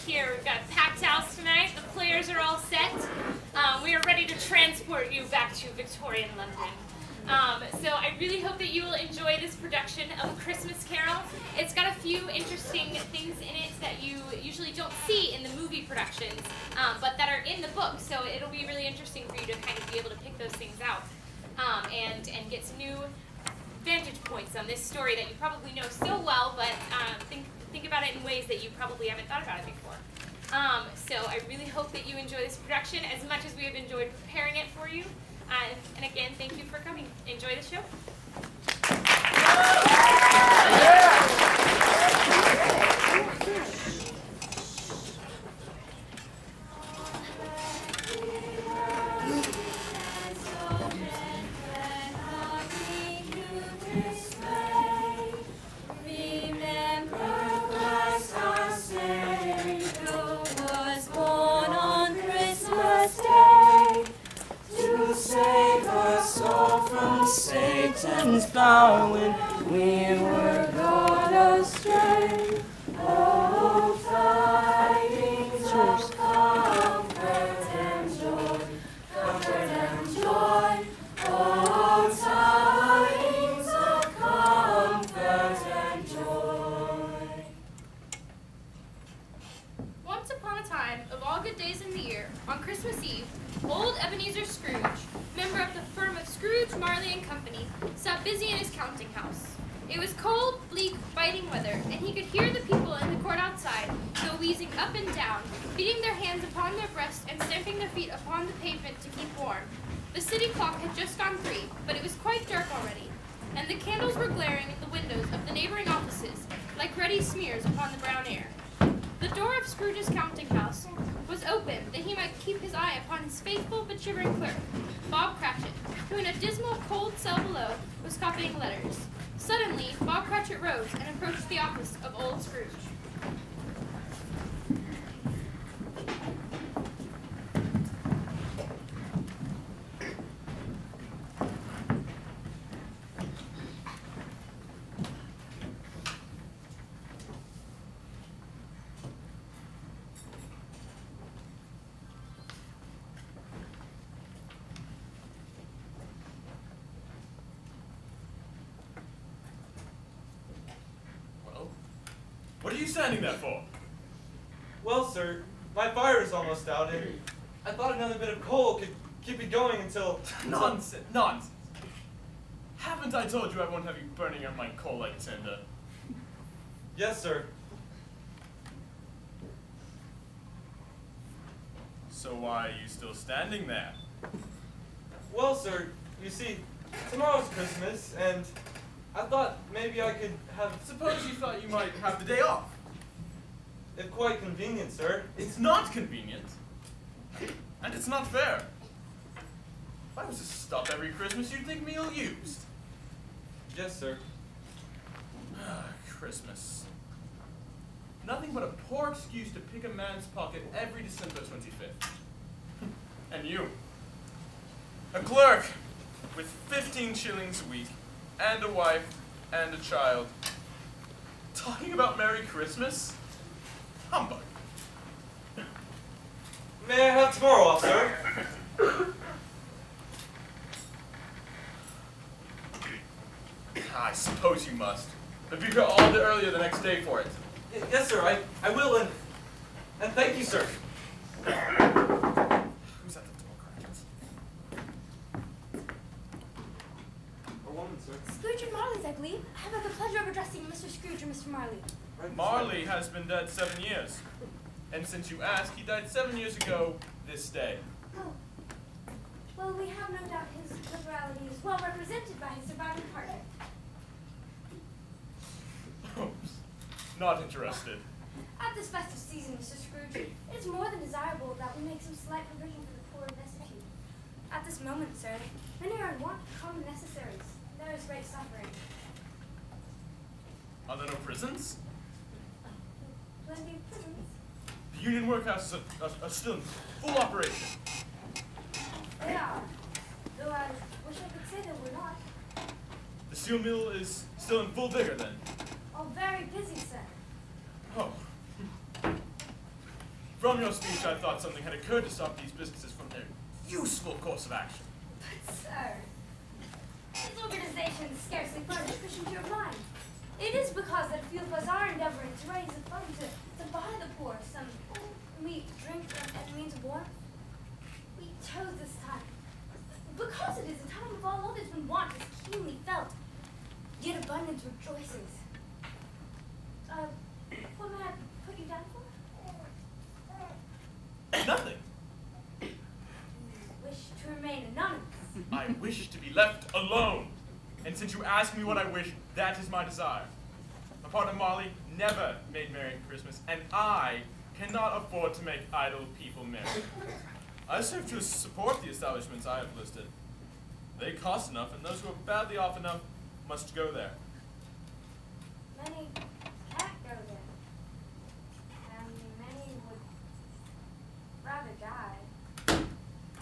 here. We've got a packed house tonight. The players are all set. We are ready to transport you back to Victorian London. So I really hope that you will enjoy this production of A Christmas Carol. It's got a few interesting things in it that you usually don't see in the movie productions, but that are in the book. So it'll be really interesting for you to kind of be able to pick those things out and get some new vantage points on this story that you probably know so well, but think about it in ways that you probably haven't thought about it before. So I really hope that you enjoy this production as much as we have enjoyed preparing it for you. And again, thank you for coming. Enjoy the show. Satan's power when we were gone astray. Oh, tidings of comfort and joy, comfort and joy. Oh, tidings of comfort and joy. Once upon a time, of all good days in the year, on Christmas Eve, old Ebenezer Scrooge, member of the firm of Scrooge, Marley and Company, sat busy in his counting house. It was cold, bleak, biting weather, and he could hear the people in the court outside go wheezing up and down, beating their hands upon their breasts and stamping their feet upon the pavement to keep warm. The city clock had just gone 3, but it was quite dark already, and the candles were glaring at the windows of the neighboring offices like ruddy smears upon the brown air. The door of Scrooge's counting house was open that he might keep his eye upon his faithful but shivering clerk, Bob Cratchit, who in a dismal, cold cell below was copying letters. Suddenly, Bob Cratchit rose and approached the office of old Scrooge. What are you standing there for? Well, sir, my fire is almost out, and I thought another bit of coal could keep it going until... Nonsense, nonsense. Haven't I told you I won't have you burning up my coal like tinder? Yes, sir. So why are you still standing there? Well, sir, you see, tomorrow's Christmas, and I thought maybe I could have... Suppose you thought you might have the day off. If quite convenient, sir. It's not convenient. And it's not fair. If I was to stop every Christmas, you'd think me ill-used. Yes, sir. Christmas. Nothing but a poor excuse to pick a man's pocket every December 25th. And you, a clerk with 15 shillings a week, and a wife, and a child, talking about Merry Christmas? Humbug. May I have tomorrow off, sir? I suppose you must. But be here all the earlier the next day for it. Yes, sir, I will, and thank you, sir. Who's at the door, Cratchit? A woman, sir. Scrooge and Marley's, I believe. I have the pleasure of addressing Mr. Scrooge and Mr. Marley. Right, Marley has been dead 7 years. And since you ask, he died 7 years ago this day. Oh. Well, we have no doubt his liberality is well represented by his surviving partner. Oops. Not interested. At this festive season, Mr. Scrooge, it is more than desirable that we make some slight provision for the poor and destitute. At this moment, sir, many are in want of common necessaries. There is great suffering. Are there no prisons? Plenty of prisons. The union workhouses are still in full operation. They are. Though I wish I could say they were not. The steel mill is still in full vigor then? Oh, very busy, sir. Oh. From your speech, I thought something had occurred to stop these businesses from their useful course of action. But, sir, this organization scarcely furnished fish into your mind. It is because that a few of us are endeavoring to raise a fund to buy the poor some meat, drink, and means of warmth. We chose this time because it is a time of all others when want is keenly felt, yet abundance rejoices. What may I put you down for? Nothing. You wish to remain anonymous. I wish to be left alone. And since you ask me what I wish, that is my desire. My partner Molly never made merry Christmas, and I cannot afford to make idle people merry. I serve to support the establishments I have listed. They cost enough, and those who are badly off enough must go there. Many can't go there, and many would rather die.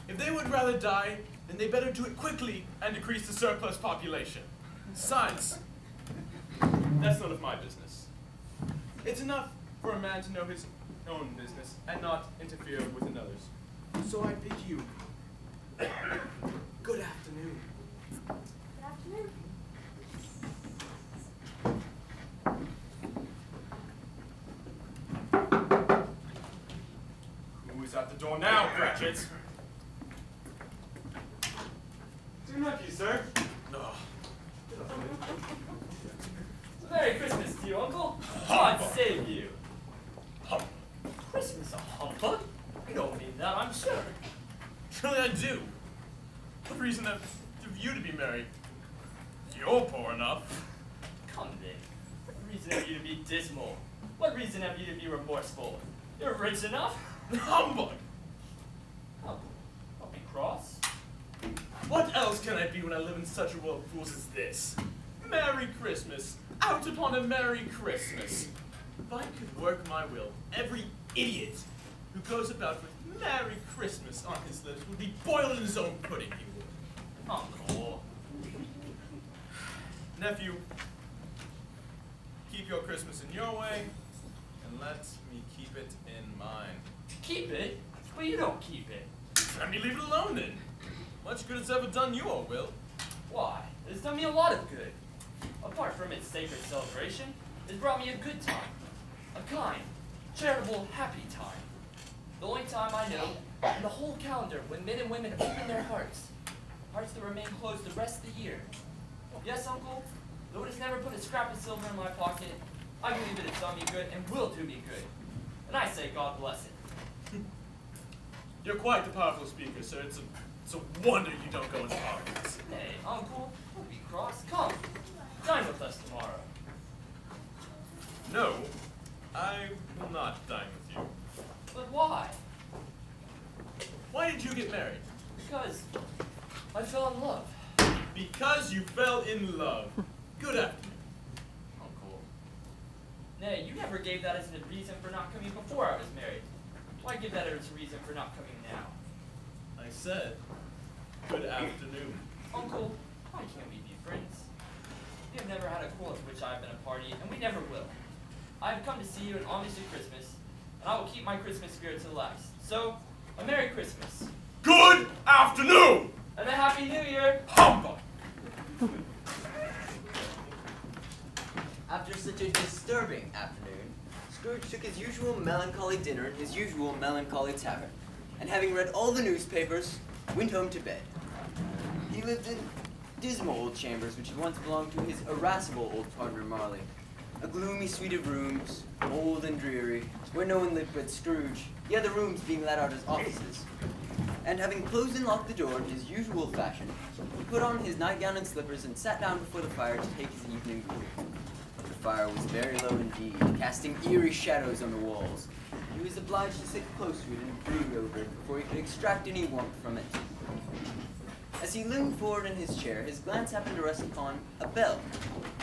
If they would rather die, then they better do it quickly and decrease the surplus population. Besides, that's none of my business. It's enough for a man to know his own business and not interfere with another's. So I bid you good afternoon. Good afternoon. Who is at the door now, Cratchit? Your nephew, sir. Oh, Merry Christmas to you, Uncle. God Humbug. save you. humbug. Christmas a humbug? You don't mean that, I'm sure. Surely I do. What reason have you to be merry? You're poor enough. Come then. What reason have you to be dismal? What reason have you to be remorseful? You're rich enough? Humbug! Oh, don't be cross. What else can I be when I live in such a world of fools as this? Merry Christmas! Out upon a Merry Christmas! If I could work my will, every idiot who goes about with Merry Christmas on his lips would be boiled in his own pudding, he would. Uncle. Nephew, keep your Christmas in your way, and let me keep it in mine. Keep it? Well, you don't keep it. Let me leave it alone then. Much good it's ever done you, O Will. Why? It's done me a lot of good. Apart from its sacred celebration, it's brought me a good time. A kind, charitable, happy time. The only time I know in the whole calendar when men and women open their hearts. Hearts that remain closed the rest of the year. Yes, Uncle, though it has never put a scrap of silver in my pocket, I believe it has done me good and will do me good. And I say God bless it. You're quite the powerful speaker, sir. It's a wonder you don't go into politics. Hey, Uncle, don't be cross. Come, dine with us tomorrow. No, I will not dine with you. But why? Why did you get married? Because I fell in love. Because you fell in love. Good afternoon. Uncle. Nay, you never gave that as a reason for not coming before I was married. Why give that as a reason for not coming now? I said, good afternoon. Uncle, why can't we be friends? We have never had a quarrel of which I have been a party, and we never will. I have come to see you in homage to Christmas, and I will keep my Christmas spirit to the last. So, a Merry Christmas. Good afternoon! And a Happy New Year! Humbug! After such a disturbing afternoon, Scrooge took his usual melancholy dinner in his usual melancholy tavern, and having read all the newspapers, went home to bed. He lived in dismal old chambers which had once belonged to his irascible old partner Marley, a gloomy suite of rooms, old and dreary, where no one lived but Scrooge, the other rooms being let out as offices. And having closed and locked the door in his usual fashion, he put on his nightgown and slippers and sat down before the fire to take his evening gruel. The fire was very low indeed, casting eerie shadows on the walls. He was obliged to sit close to it and brood over it before he could extract any warmth from it. As he leaned forward in his chair, his glance happened to rest upon a bell,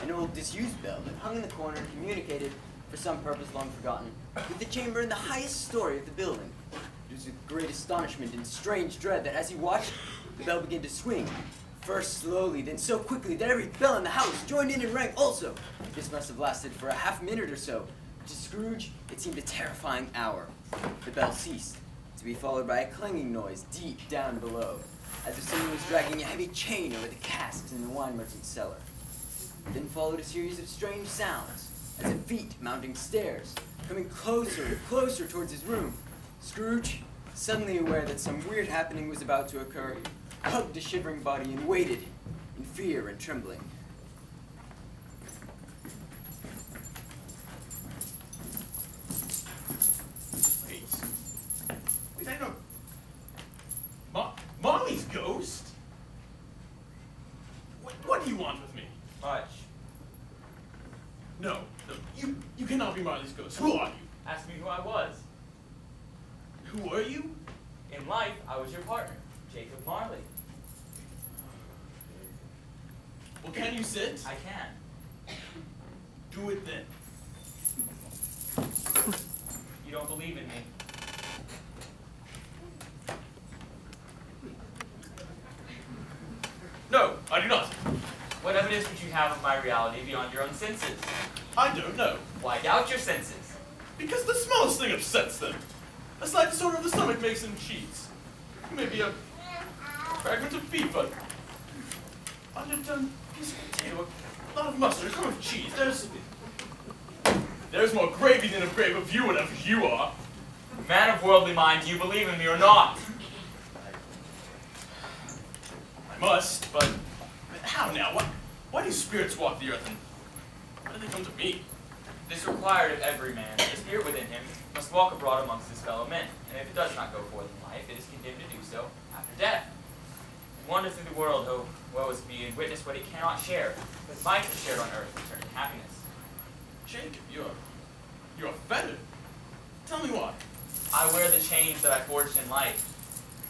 an old disused bell that hung in the corner and communicated, for some purpose long forgotten, with the chamber in the highest story of the building. It was with great astonishment and strange dread that as he watched, the bell began to swing, first slowly, then so quickly that every bell in the house joined in and rang also. This must have lasted for a half minute or so, To Scrooge, it seemed a terrifying hour. The bell ceased, to be followed by a clanging noise deep down below, as if someone was dragging a heavy chain over the casks in the wine merchant's cellar. Then followed a series of strange sounds, as of feet mounting stairs, coming closer and closer towards his room. Scrooge, suddenly aware that some weird happening was about to occur, hugged his shivering body and waited, in fear and trembling. Wait, I know. Molly's ghost? What do you want with me? Much. No, you cannot be Marley's ghost. Who are you? Ask me who I was. Who are you? In life, I was your partner, Jacob Marley. Well, can you sit? I can. Do it then. You don't believe in me. No, I do not. What evidence would you have of my reality beyond your own senses? I don't know. Why doubt your senses? Because the smallest thing upsets them. A slight disorder of the stomach makes them cheats. Maybe a fragment of beef, a underdone piece of potato, a lot of mustard, a crumb of cheese. There's more gravy than a grave of you, whatever you are. Man of worldly mind, do you believe in me or not? I must, but how now? Why do spirits walk the earth and why do they come to me? This required of every man, the spirit within him, must walk abroad amongst his fellow men, and if it does not go forth in life, it is condemned to do so after death. Wander through the world, oh, woe is me, and witness what it cannot share, but might have shared on earth eternal happiness. Jacob, you're offended. Tell me why. I wear the chains that I forged in life.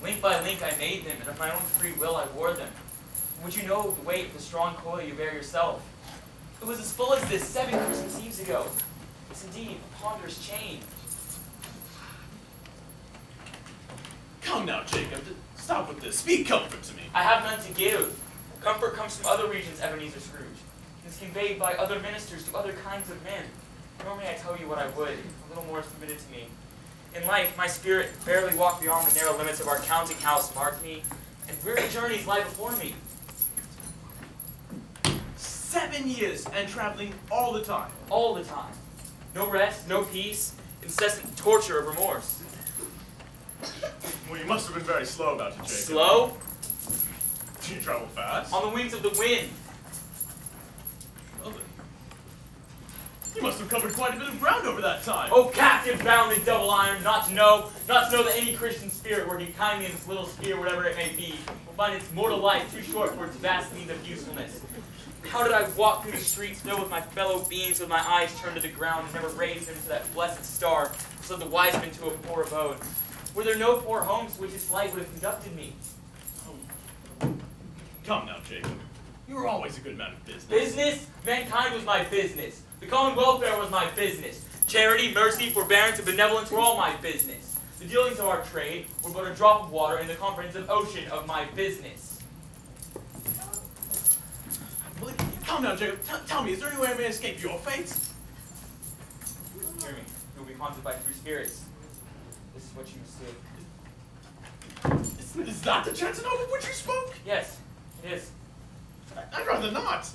Link by link I made them, and of my own free will I wore them. Would you know the weight of the strong coil you bear yourself? It was as full as this 7 Christmas Eves ago. It's indeed a ponderous chain. Come now, Jacob. Stop with this. Speak comfort to me. I have none to give. Comfort comes from other regions, Ebenezer Scrooge. It is conveyed by other ministers to other kinds of men. Nor may I tell you what I would. A little more is permitted to me. In life, my spirit barely walked beyond the narrow limits of our counting house marked me, and weary journeys lie before me. 7 years and traveling all the time. All the time. No rest, no peace, incessant torture of remorse. Well, you must have been very slow about it, Jacob. Slow? Did you travel fast? On the wings of the wind. Well, then, you must have covered quite a bit of ground over that time. Oh, captive bound in double iron, not to know that any Christian spirit working kindly in this little sphere, whatever it may be, will find its mortal life too short for its vast means of usefulness. How did I walk through the streets filled with my fellow beings with my eyes turned to the ground and never raised them to that blessed star which led the wise men to a poor abode? Were there no poor homes to which its light would have conducted me? Come now, Jacob. You were always a good man of business. Business? Mankind was my business. The common welfare was my business. Charity, mercy, forbearance, and benevolence were all my business. The dealings of our trade were but a drop of water in the comprehensive ocean of my business. Well, come now, Jacob. Tell me, is there any way I may escape your fate? Hear me. You will be haunted by 3 spirits. This is what you must do. Is that the chance of which you spoke? Yes, it is. I'd rather not.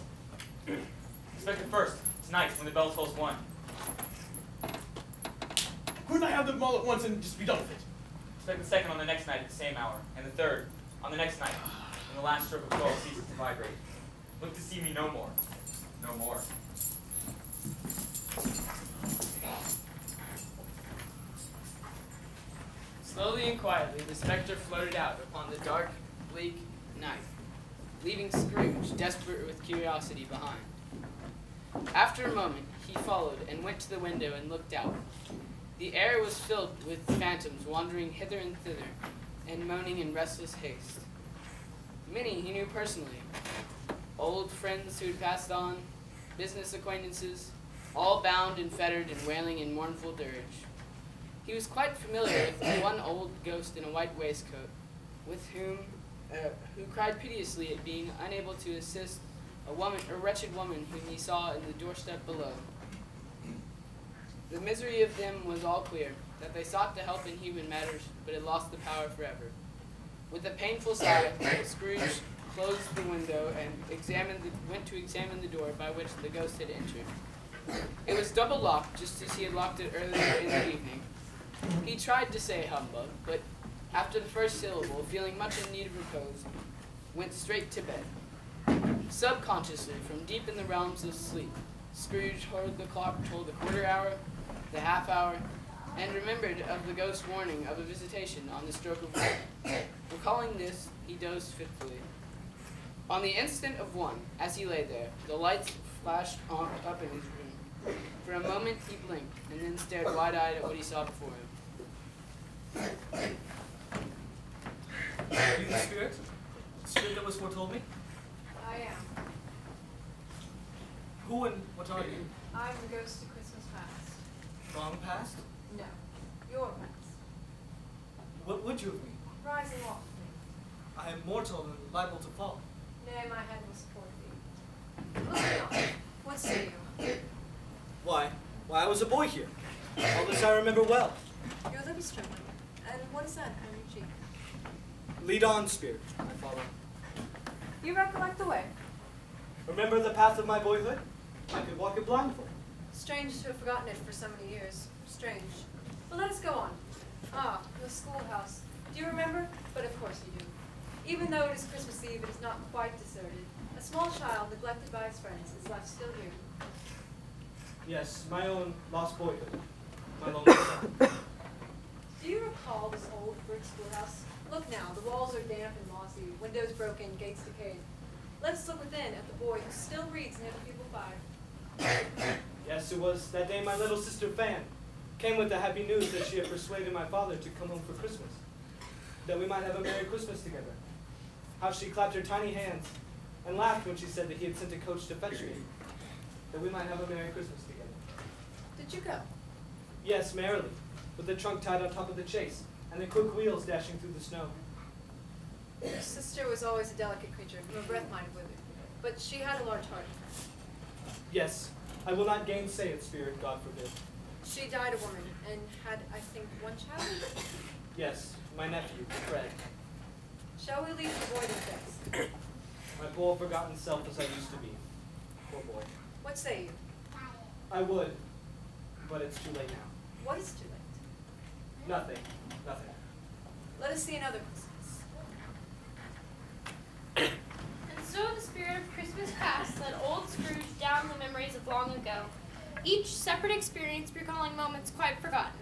Expect it first, tonight, when the bell tolls 1. Couldn't I have them all at once and just be done with it? Expect the second on the next night at the same hour, and the third on the next night, when the last stroke of 12 ceases to vibrate. Look to see me no more. No more. Slowly and quietly, the specter floated out upon the dark, bleak night, leaving Scrooge desperate with curiosity behind. After a moment, he followed and went to the window and looked out. The air was filled with phantoms wandering hither and thither, and moaning in restless haste. Many he knew personally. Old friends who had passed on, business acquaintances, all bound and fettered and wailing in mournful dirge. He was quite familiar with one old ghost in a white waistcoat, who cried piteously at being unable to assist a wretched woman whom he saw in the doorstep below. The misery of them was all clear, that they sought to help in human matters, but had lost the power forever. With a painful sigh, Scrooge closed the window and went to examine the door by which the ghost had entered. It was double locked, just as he had locked it earlier in the evening. He tried to say humbug, but after the first syllable, feeling much in need of repose, went straight to bed. Subconsciously, from deep in the realms of sleep, Scrooge heard the clock toll the quarter hour, the half hour, and remembered of the ghost's warning of a visitation on the stroke of one. Recalling this, he dozed fitfully. On the instant of one, as he lay there, the lights flashed up in his room. For a moment he blinked, and then stared wide-eyed at what he saw before him. Are you the spirit? The spirit that was foretold me? I am. Who and what are you? I'm the ghost of Christmas past. Long past? No, your past. What would you of me? Rise aloft, I am mortal and liable to fall. nay, my head will support thee. Look now, what say you? Why, I was a boy here. All this I remember well. Your lip is trembling. And what is that on your cheek? Lead on, spirit, I follow. You recollect the way? Remember the path of my boyhood? I could walk it blindfold. Strange to have forgotten it for so many years. Strange. But let us go on. Ah, the schoolhouse. Do you remember? But of course you do. Even though it is Christmas Eve, it is not quite deserted. A small child, neglected by his friends, is left still here. Yes, my own lost boyhood. My lonely son. Do you recall this old brick schoolhouse? Look now, the walls are damp and mossy, windows broken, gates decayed. Let us look within at the boy who still reads near the feeble fire. Yes, it was that day my little sister Fan came with the happy news that she had persuaded my father to come home for Christmas, that we might have a Merry Christmas together. How she clapped her tiny hands and laughed when she said that he had sent a coach to fetch me, that we might have a Merry Christmas together. Did you go? Yes, merrily, with the trunk tied on top of the chaise, and the quick wheels dashing through the snow. Your sister was always a delicate creature, whom a breath might have withered. But she had a large heart. Yes, I will not gainsay it, spirit, God forbid. She died a woman, and had, I think, one child? Yes, my nephew, Fred. Shall we leave the boy to fix? My poor forgotten self as I used to be. Poor boy. What say you? I would, but it's too late now. What is too late? Nothing. Let us see another Christmas. And so the spirit of Christmas past led old Scrooge down the memories of long ago, each separate experience recalling moments quite forgotten.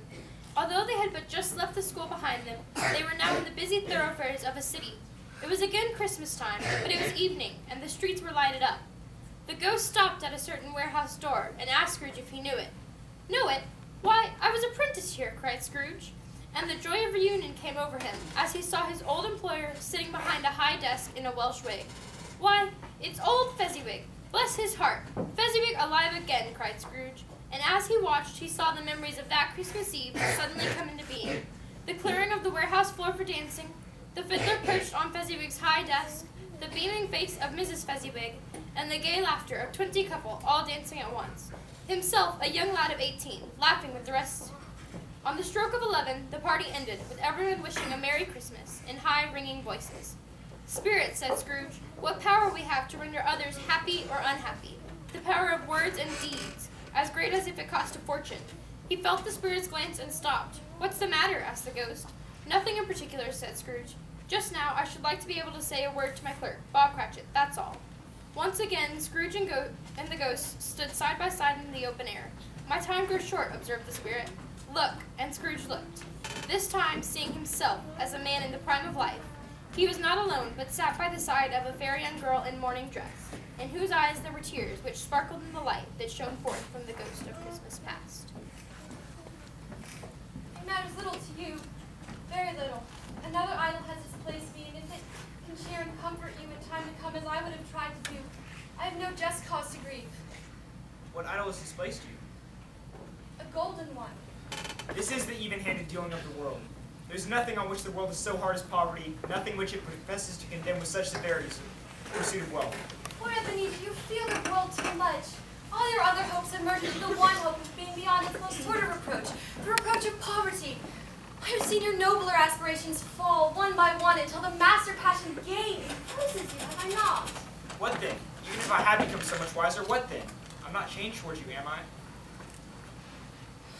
Although they had but just left the school behind them, they were now in the busy thoroughfares of a city. It was again Christmas time, but it was evening, and the streets were lighted up. The ghost stopped at a certain warehouse door and asked Scrooge if he knew it. Knew it? Why, I was apprentice here, cried Scrooge. And the joy of reunion came over him as he saw his old employer sitting behind a high desk in a Welsh wig. Why, it's old Fezziwig. Bless his heart. Fezziwig alive again, cried Scrooge. And as he watched, he saw the memories of that Christmas Eve suddenly come into being. The clearing of the warehouse floor for dancing, the fiddler perched on Fezziwig's high desk, the beaming face of Mrs. Fezziwig, and the gay laughter of 20 couple all dancing at once. Himself, a young lad of 18, laughing with the rest. On the stroke of 11, the party ended, with everyone wishing a Merry Christmas in high, ringing voices. Spirit, said Scrooge, what power we have to render others happy or unhappy. The power of words and deeds, as great as if it cost a fortune. He felt the spirit's glance and stopped. What's the matter? Asked the ghost. Nothing in particular, said Scrooge. Just now, I should like to be able to say a word to my clerk, Bob Cratchit, that's all. Once again, Scrooge and the ghost stood side by side in the open air. My time grows short, observed the spirit. Look, and Scrooge looked, this time seeing himself as a man in the prime of life. He was not alone, but sat by the side of a fair young girl in mourning dress, in whose eyes there were tears which sparkled in the light that shone forth from the ghost of Christmas past. It matters little to you, very little. Another idol has displaced me, and if it can cheer and comfort you in time to come as I would have tried to do, I have no just cause to grieve. What idol has displaced you? A golden one. This is the even-handed dealing of the world. There's nothing on which the world is so hard as poverty, nothing which it professes to condemn with such severity as the pursuit of wealth. Poor Ebenezer, you feel the world too much. All your other hopes have merged into the one hope of being beyond its most sort of reproach, the reproach of poverty. I have seen your nobler aspirations fall one by one until the master passion gained and imposes you, have I not? What then? Even if I have become so much wiser, what then? I'm not changed towards you, am I?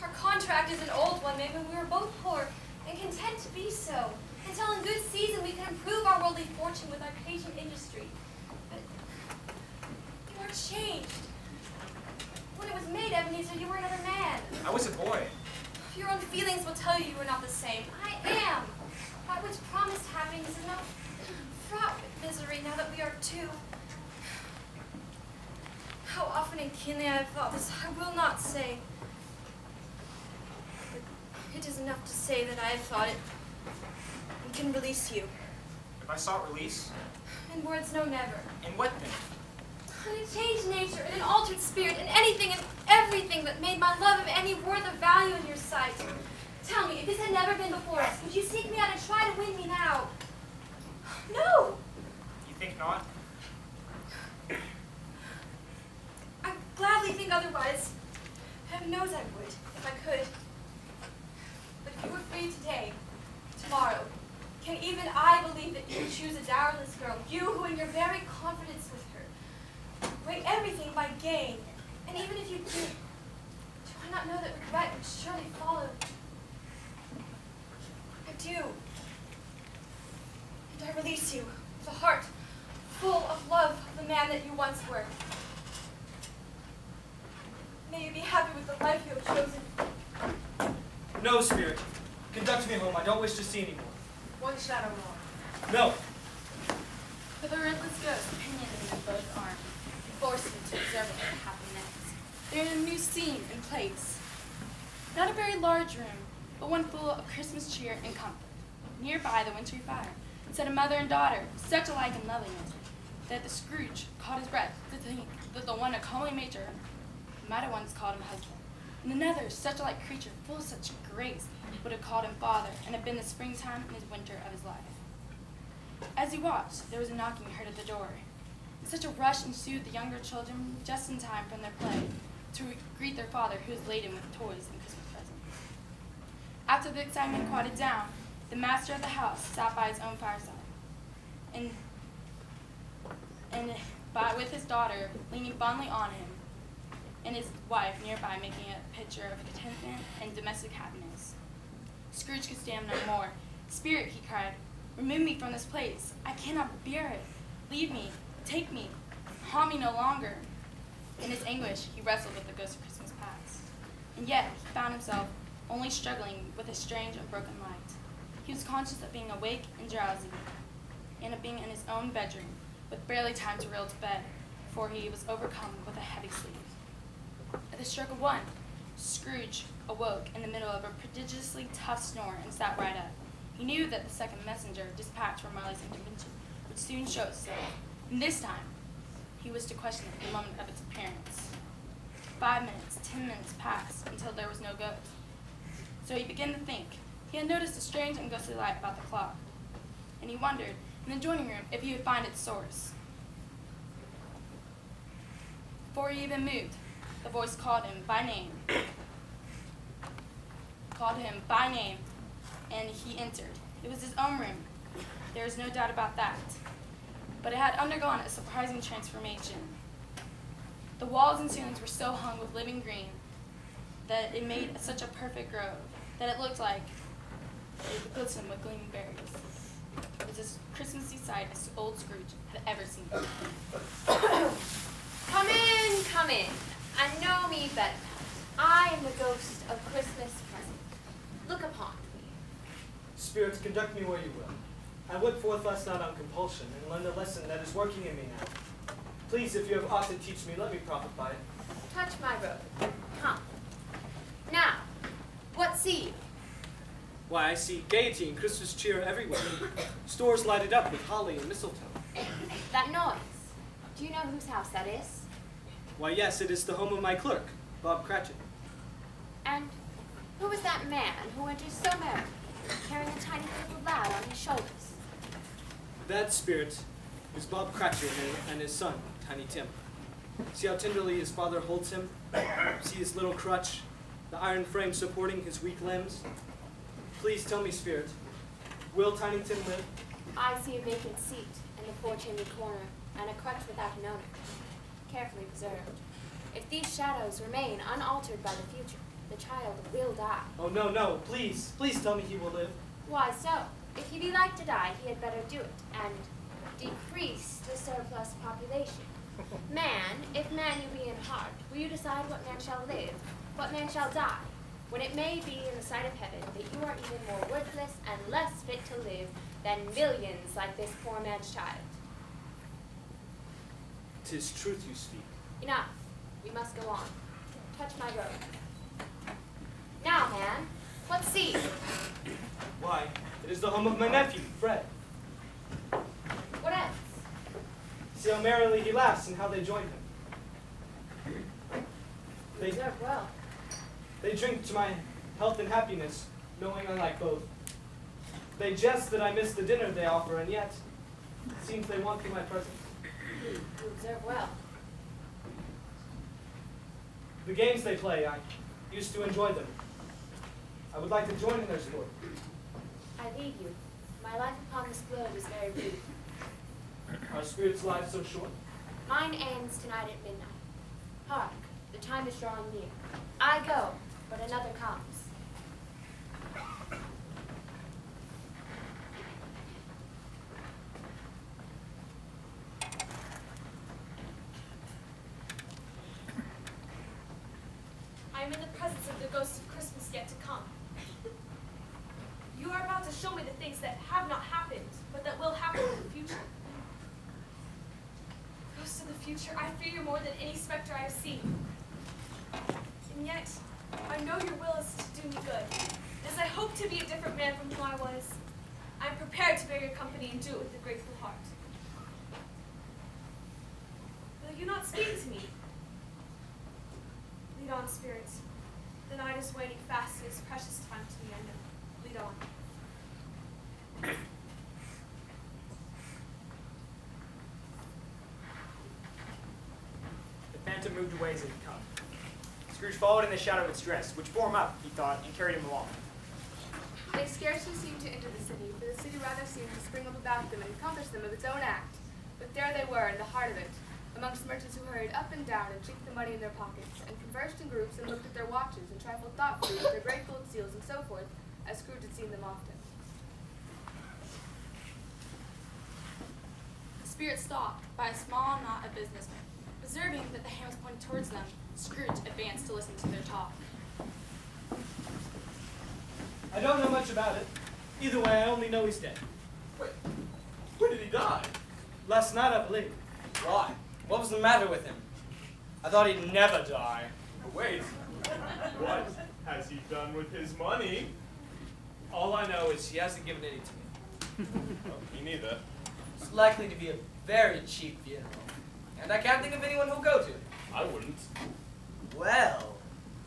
Our contract is an old one made when we were both poor and content to be so, until in good season we can improve our worldly fortune with our patient industry. But you are changed. When it was made, Ebenezer, you were another man. I was a boy. Your own feelings will tell you you are not the same. I am. That which promised happiness is now fraught with misery now that we are two. How often and keenly I have thought this, I will not say. But it is enough to say that I have thought it and can release you. If I sought release, In words, no, never. in what then? In a changed nature, in an altered spirit, in anything and everything that made my love of any worth of value in your sight. Tell me, if this had never been before us, would you seek me out and try to win me now? No! You think not? I gladly think otherwise. Heaven knows I would, if I could. But if you were free today, tomorrow, can even I believe that you would choose a dowerless girl, you who in your very confidence with her, weigh everything by gain? And even if you did, do I not know that regret would surely follow? I do. And I release you with a heart full of love of the man that you once were. May you be happy with the life you have chosen. No, Spirit. Conduct me home. I don't wish to see any more. One shadow more. No. For the ruthless ghost pinioned in both arms, forced me to observe it for half a minute. They're in a new scene and place. Not a very large room, but one full of Christmas cheer and comfort. Nearby the wintry fire sat a mother and daughter, such alike in loveliness, that the Scrooge caught his breath to think that the one a comely matron might have once called him husband, and another such a like creature full of such grace would have called him father, and have been the springtime and his winter of his life. As he watched, there was a knocking heard at the door. And such a rush ensued the younger children just in time from their play to greet their father, who was laden with toys and Christmas presents. After the excitement quieted down, the master of the house sat by his own fireside, and with his daughter leaning fondly on him, and his wife nearby making a picture of contentment and domestic happiness. Scrooge could stand no more. Spirit, he cried, remove me from this place. I cannot bear it. Leave me. Take me. Haunt me no longer. In his anguish, he wrestled with the ghost of Christmas past. And yet, he found himself only struggling with a strange and broken light. He was conscious of being awake and drowsy, and of being in his own bedroom, with barely time to reel to bed, before he was overcome with a heavy sleep. At the stroke of one, Scrooge awoke in the middle of a prodigiously tough snore and sat right up. He knew that the second messenger dispatched from Marley's intervention would soon show itself, and this time he was to question it the moment of its appearance. 5 minutes, 10 minutes passed until there was no ghost. So he began to think. He had noticed a strange and ghostly light about the clock, and he wondered in the adjoining room if he would find its source. Before he even moved, the voice called him by name. And he entered. It was his own room. There was no doubt about that. But it had undergone a surprising transformation. The walls and ceilings were so hung with living green that it made such a perfect grove that it looked like it glistened with gleaming berries. It was as Christmassy sight as old Scrooge had ever seen. Come in, come in. And know me better. I am the ghost of Christmas present. Look upon me. Spirits, conduct me where you will. I went forth last night on compulsion and learned a lesson that is working in me now. Please, if you have aught to teach me, let me profit by it. Touch my robe. Come. Now, what see you? Why, I see gaiety and Christmas cheer everywhere. Stores lighted up with holly and mistletoe. That noise. Do you know whose house that is? Why, yes, it is the home of my clerk, Bob Cratchit. And who is that man who enters so merry, carrying a tiny little lad on his shoulders? That spirit is Bob Cratchit and his son, Tiny Tim. See how tenderly his father holds him? See his little crutch, the iron frame supporting his weak limbs? Please tell me, Spirit, will Tinington live? I see a vacant seat in the poor chimney corner, and a crutch without an owner, carefully preserved. If these shadows remain unaltered by the future, the child will die. Oh, no, no, please, please tell me he will live. Why so? If he be like to die, he had better do it, and decrease the surplus population. Man, if man you be in heart, will you decide what man shall live, what man shall die, when it may be in the sight of heaven that you are even more worthless and less fit to live than millions like this poor man's child? 'Tis truth you speak. Enough. We must go on. Touch my robe. Now, man, let's see. Why, it is the home of my nephew, Fred. What else? See how merrily he laughs and how they join him. They, Observe well. they drink to my health and happiness, knowing I like both. They jest that I miss the dinner they offer, and yet it seems they want for my presence. You observe well. The games they play, I used to enjoy them. I would like to join in their sport. I leave you. My life upon this globe is very brief. Our spirits' lives so short. Mine ends tonight at midnight. Hark, the time is drawing near. I go, but another comes. I am in the presence of the ghost of Christmas yet to come. You are about to show me the things that have not happened, but that will happen in the future. Ghost of the future, I fear you more than any specter I have seen. And yet, I know your will is to do me good. As I hope to be a different man from who I was, I am prepared to bear your company and do it with a grateful heart. Will you not speak to me? Lead on, spirits. The night is waning fast, and it is precious time to me, I know. Lead on. The phantom moved away as it had come. Scrooge followed in the shadow of its dress, which bore him up, he thought, and carried him along. They scarcely seemed to enter the city, for the city rather seemed to spring up about them and encompass them of its own act. But there they were, in the heart of it, amongst merchants who hurried up and down and chinked the money in their pockets, and conversed in groups and looked at their watches and trifled thoughtfully with their great gold seals and so forth, as Scrooge had seen them often. The spirit stopped by a small knot of businessmen. Observing that the hand was pointed towards them, Scrooge advanced to listen to their talk. I don't know much about it. Either way, I only know he's dead. Wait, when did he die? Last night, I believe. Why? What was the matter with him? I thought he'd never die. But wait, what has he done with his money? All I know is he hasn't given any to me. Oh, me neither. It's likely to be a very cheap funeral. And I can't think of anyone who'll go to it. I wouldn't. Well,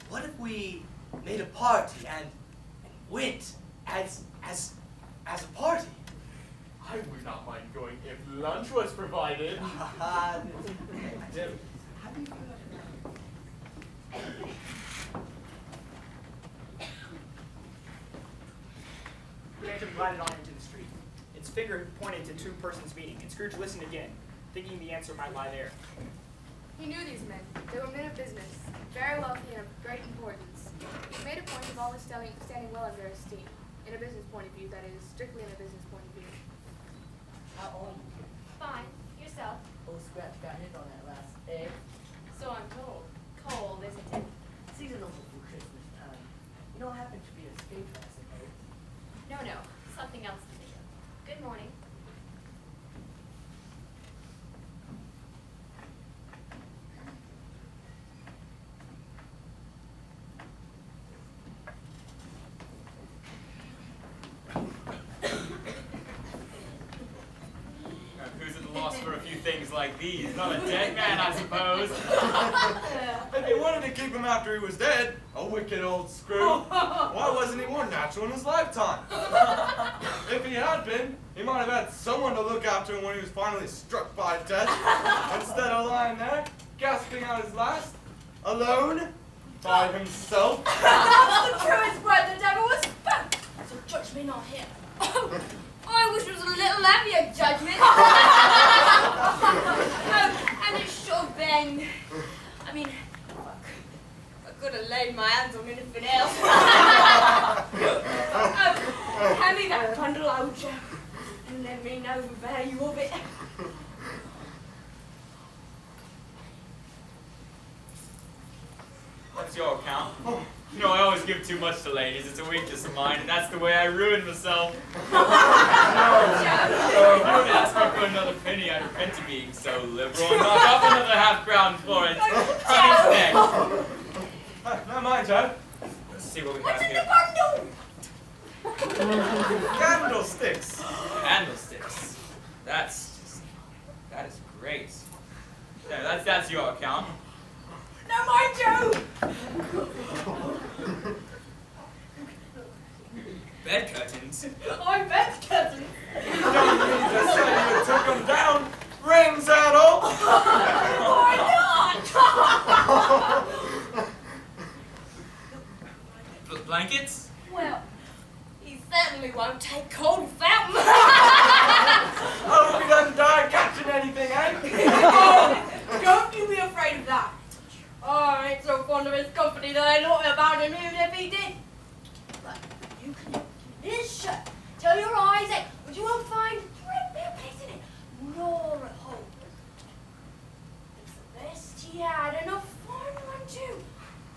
what if we made a party and went as a party? I would not mind going if lunch was provided. Jim. The phantom glided on into the street. Its figure pointed to two persons meeting, and Scrooge listened again, thinking the answer might lie there. He knew these men. They were men of business, very wealthy and of great importance. He made a point of always standing well in their esteem, in a business point of view, that is, strictly in a business point of view. How old are you? Fine. Yourself. Old Scratch got hit on that last egg. So I'm told. Cold, isn't it? Seasonal for Christmas time. You don't happen to be a skater, I suppose. No. Something else to think of. Good morning. Who's at a loss for a few things like these? Not a dead man, I suppose. If he wanted to keep him after he was dead, a wicked old screw, why wasn't he more natural in his lifetime? If he had been, he might have had someone to look after him when he was finally struck by death, instead of lying there, gasping out his last, alone, by himself. That's the truest word that ever was spoke. So judge me not here. I wish it was a little heavier judgment. And it should have been. I mean, I could have laid my hands on anything else. Hand me that bundle, old chap, and let me know the value of it. That's your account. You know, I always give too much to ladies. It's a weakness of mine, and that's the way I ruined myself. If you would ask me for another penny, I'd repent to being so liberal and knock off another half-crown Florence. Instead. Not mine, Chad. Let's see what we What's have in here. the bundle? Candlesticks. Candlesticks. That is great. Yeah, that's your account. No, mind you. Bed curtains. I bet cousin. You don't mean to say you took them down, ring saddle. Why not? Blankets? Well, he certainly won't take cold without me. I hope he doesn't die catching anything, eh? Oh, don't you be afraid of that. Oh, I ain't so fond of his company that I know about him even if he did. But you can keep his shut till your eyes ache, but you won't find a place in it, nor a hole. It's the best he had, and a fine one too.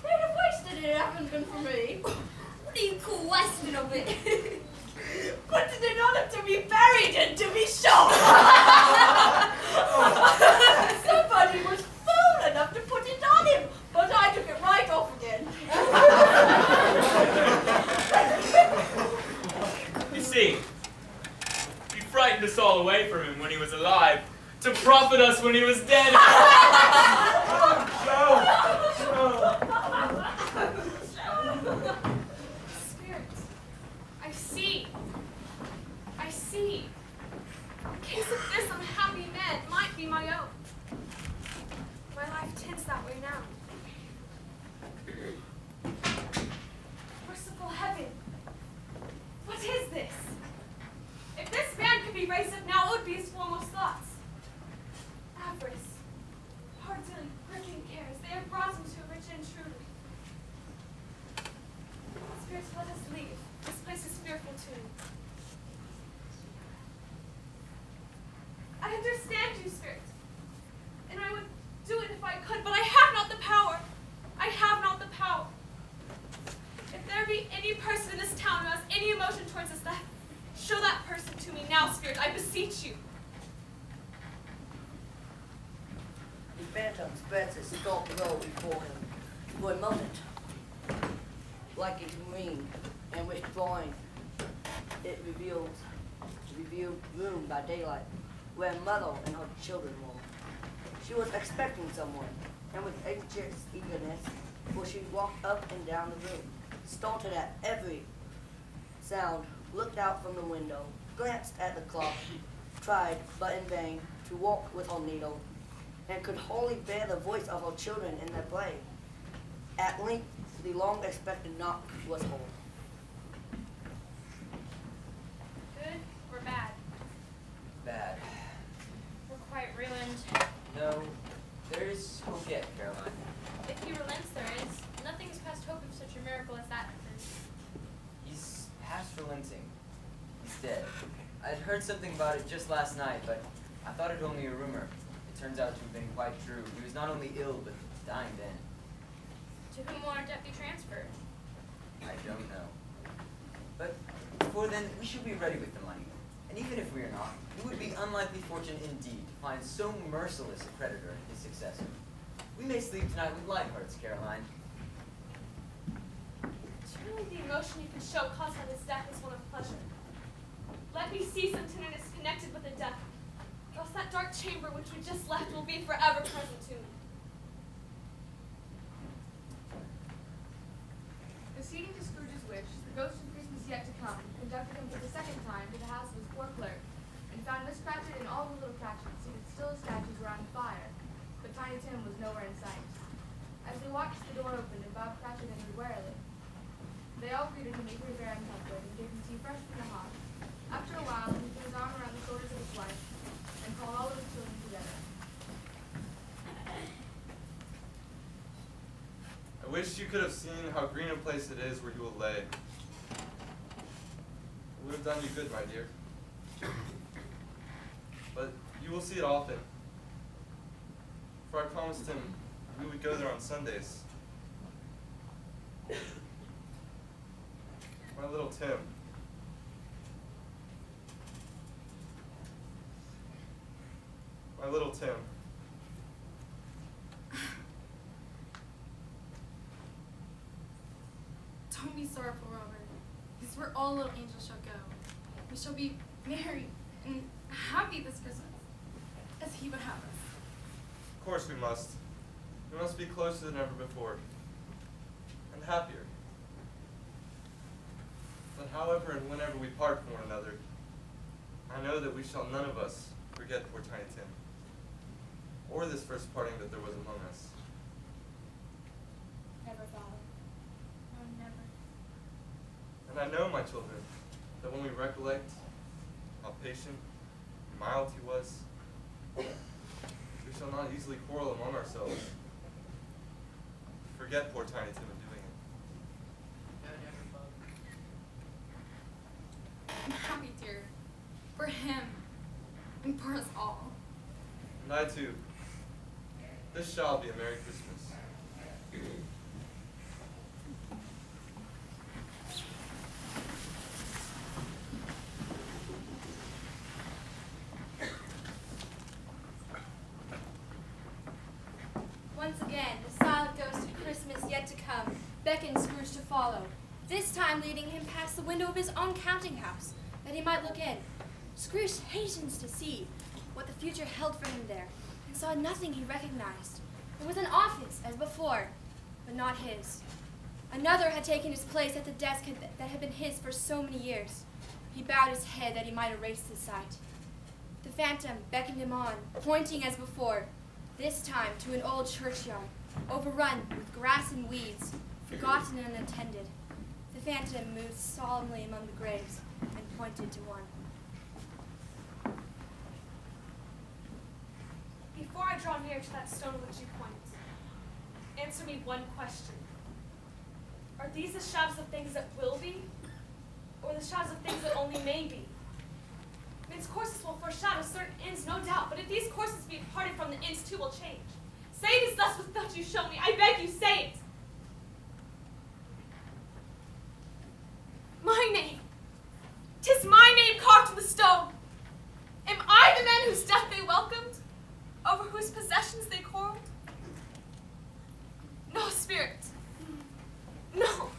They'd have wasted it if it hadn't been for me. What do you call wasting of it? But did it not have to be buried and to be shot? Somebody was fool enough to put it on him, but I took it right off again. You see, you frightened us all away from him when he was alive, to profit us when he was dead. Spirit, I see. I see. In case of this unhappy man might be my own. My life tints that way now. Merciful heaven, what is this? If this man could be raised up now, what would be his foremost thoughts? Avarice, hard-dealing, grudging cares, they have brought him to a rich intruder. Spirits, let us leave. This place is fearful to me. I understand you, Spirit, and I would do it if I could, but I have not the power. I have not the power. If there be any person in this town who has any emotion towards us, show that person to me now, Spirit, I beseech you. The phantom spreads its stalk low before him. For a moment, like a dream, and withdrawing, it revealed room by daylight, where a mother and her children were. She was expecting someone, and with anxious eagerness, for she walked up and down the room, started at every sound, looked out from the window, glanced at the clock, tried, but in vain, to walk with her needle, and could hardly bear the voice of her children in their play. At length, the long-expected knock was heard. Good or bad? Bad. We're quite ruined. No, there is hope yet, Caroline. If he relents, there is. Nothing is past hope if such a miracle as that happens. He's past relenting. He's dead. I'd heard something about it just last night, but I thought it only a rumor. It turns out to have been quite true. He was not only ill, but dying then. To whom will our debt be transferred? I don't know. But before then, we should be ready with the money. And even if we are not, it would be unlikely fortune indeed to find so merciless a creditor in his successor. We may sleep tonight with light hearts, Caroline. Truly the emotion you can show caused by this death is one of pleasure. Let me see some tenderness connected with the death, else that dark chamber which we just left will be forever present to me. Acceding to Scrooge's wish, the ghost of Christmas yet to come conducted him for the second time to the house of his poor clerk, and found Miss Cratchit and all the little Cratchits seated still as statues around the fire, but Tiny Tiny Tim was nowhere in sight. As they watched the door open and Bob Cratchit entered warily, they all greeted him eagerly and comfort and gave him tea fresh from the hot. After a while, he put his arm around the shoulders of his wife and called all of his children together. I wish you could have seen how green a place it is where you will lay. It would have done you good, my dear. But you will see it often. For I promised him we would go there on Sundays. My little Tim. My little Tim. Don't be sorrowful, Robert. This is where all little angels shall go. We shall be merry and happy this Christmas, as he would have us. Of course we must. We must be closer than ever before. And happier. But however and whenever we part from one another, I know that we shall none of us forget poor Tiny Tim, or this first parting that there was among us. Never, Father. No, never. And I know, my children, that when we recollect how patient and mild he was, we shall not easily quarrel among ourselves. Forget poor Tiny Tim in doing it. I'm happy, dear, for him and for us all. And I too. This shall be a Merry Christmas. Once again, the silent ghost of Christmas yet to come beckoned Scrooge to follow, this time leading him past the window of his own counting house, that he might look in. Scrooge hastens to see what the future held for him there, and saw nothing he recognized. It was an office, as before, but not his. Another had taken his place at the desk that had been his for so many years. He bowed his head that he might erase the sight. The phantom beckoned him on, pointing as before, this time to an old churchyard, overrun with grass and weeds, forgotten and unattended. The phantom moved solemnly among the graves and pointed to one. Before I draw near to that stone which you point, answer me one question. Are these the shadows of things that will be, or the shadows of things that only may be? Men's courses will foreshadow certain ends, no doubt, but if these courses be parted from the ends, too will change. Say it is thus with that you show me. I beg you, say it. My name. 'Tis my name carved in the stone. Am I the man whose death they welcomed, over whose possessions they quarreled? No, spirit. No.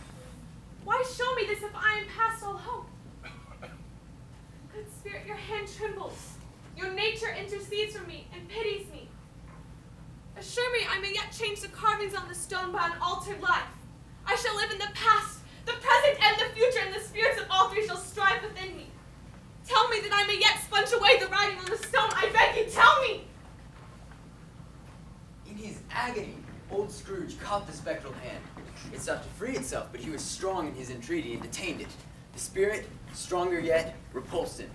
Why show me this if I am past all hope? Good spirit, your hand trembles. Your nature intercedes for me and pities me. Assure me I may yet change the carvings on the stone by an altered life. I shall live in the past, the present, and the future, and the spirits of all three shall strive within me. Tell me that I may yet sponge away the writing on the stone. I beg you, tell me! In his agony, old Scrooge caught the spectral hand. It sought to free itself, but he was strong in his entreaty and detained it. The spirit, stronger yet, repulsed him.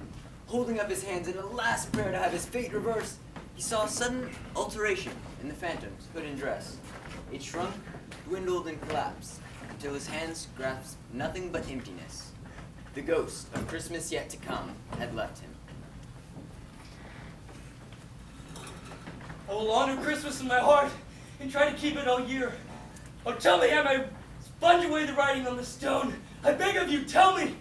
Holding up his hands in a last prayer to have his fate reversed, he saw a sudden alteration in the phantom's hood and dress. It shrunk, dwindled, and collapsed, until his hands grasped nothing but emptiness. The ghost of Christmas yet to come had left him. I will honor Christmas in my heart and try to keep it all year. Oh, tell me, am I sponge away the writing on the stone? I beg of you, tell me.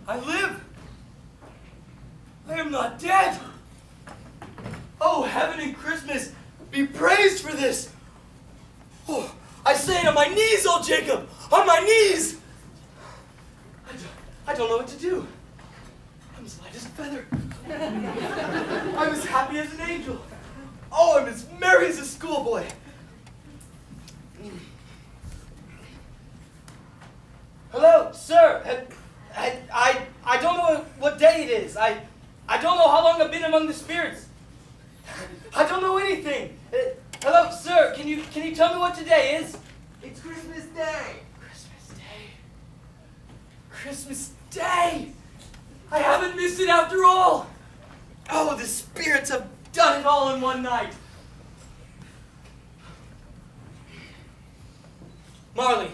I live. I am not dead. Oh, heaven and Christmas, be praised for this. Oh, I say it on my knees, old Jacob, on my knees. I don't know what to do. I'm as light as a feather. I'm as happy as an angel. Oh, I'm as merry as a schoolboy. Hello, sir. I don't know how long I've been among the spirits. I don't know anything. Hello, sir. Can you tell me what today is? It's Christmas Day. Christmas Day. Christmas Day. I haven't missed it after all. Oh, the spirits have done it all in one night. Marley,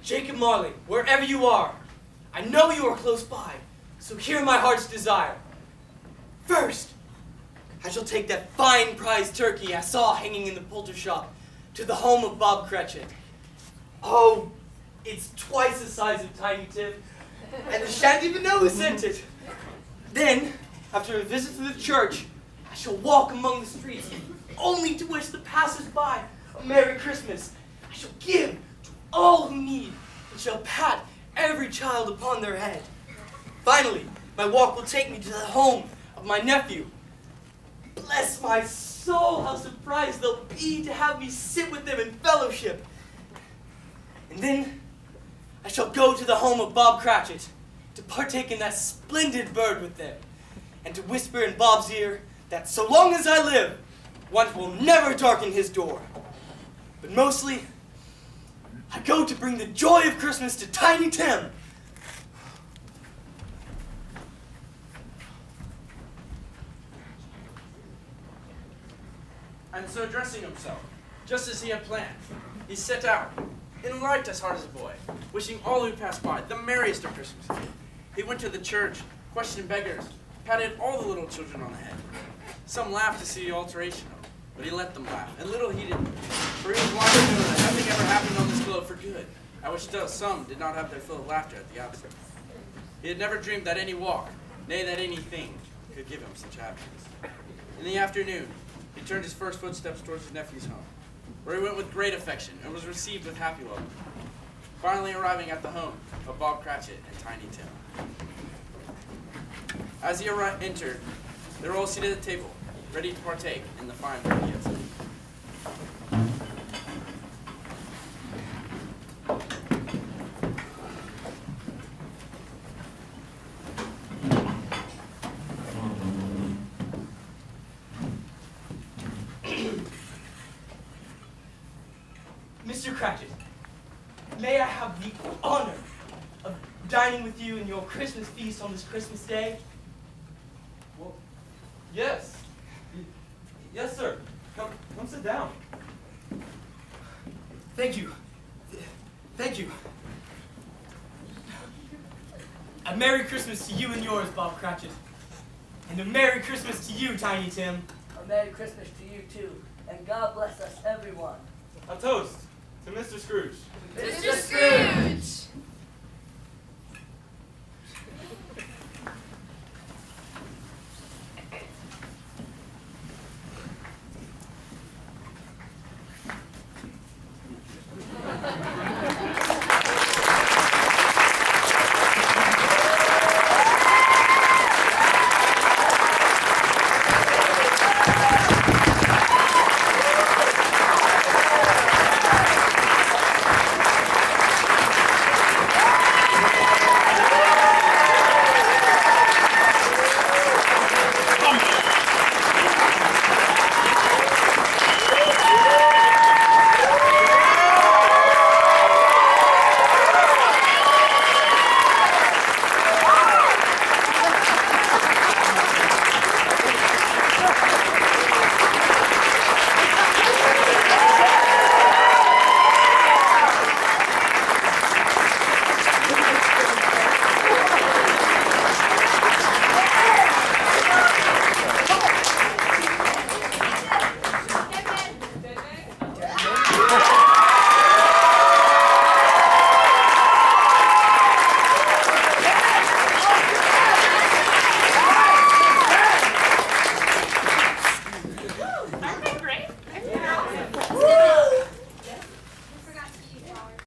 Jacob Marley, wherever you are, I know you are close by, so hear my heart's desire. First, I shall take that fine prize turkey I saw hanging in the poultry shop to the home of Bob Cratchit. Oh, it's twice the size of Tiny Tim, and I shan't even know who sent it. Then, after a visit to the church, I shall walk among the streets, only to wish the passers-by a Merry Christmas. I shall give to all who need, and shall pat every child upon their head. Finally, my walk will take me to the home of my nephew. Bless my soul, how surprised they'll be to have me sit with them in fellowship. And then I shall go to the home of Bob Cratchit to partake in that splendid bird with them, and to whisper in Bob's ear that so long as I live, want will never darken his door. But mostly, I go to bring the joy of Christmas to Tiny Tim. And so dressing himself, just as he had planned, he set out, in light as hard as a boy, wishing all who passed by the merriest of Christmases. He went to the church, questioned beggars, patted all the little children on the head. Some laughed to see the alteration of him, but he let them laugh, and little he didn't, for he was wise to know that nothing ever happened on this globe for good, at which still some did not have their fill of laughter at the outset. He had never dreamed that any walk, nay, that anything, could give him such happiness. In the afternoon, he turned his first footsteps towards his nephew's home, where he went with great affection and was received with happy welcome, finally arriving at the home of Bob Cratchit and Tiny Tim. As he entered, they were all seated at the table, ready to partake in the fine food he had set. Mr. Cratchit, may I have the honor of dining with you in your Christmas feast on this Christmas Day? Well, yes. Yes, sir. Come sit down. Thank you. Thank you. A Merry Christmas to you and yours, Bob Cratchit. And a Merry Christmas to you, Tiny Tim. A Merry Christmas to you too, and God bless us everyone. A toast to Mr. Scrooge. Mr. Scrooge!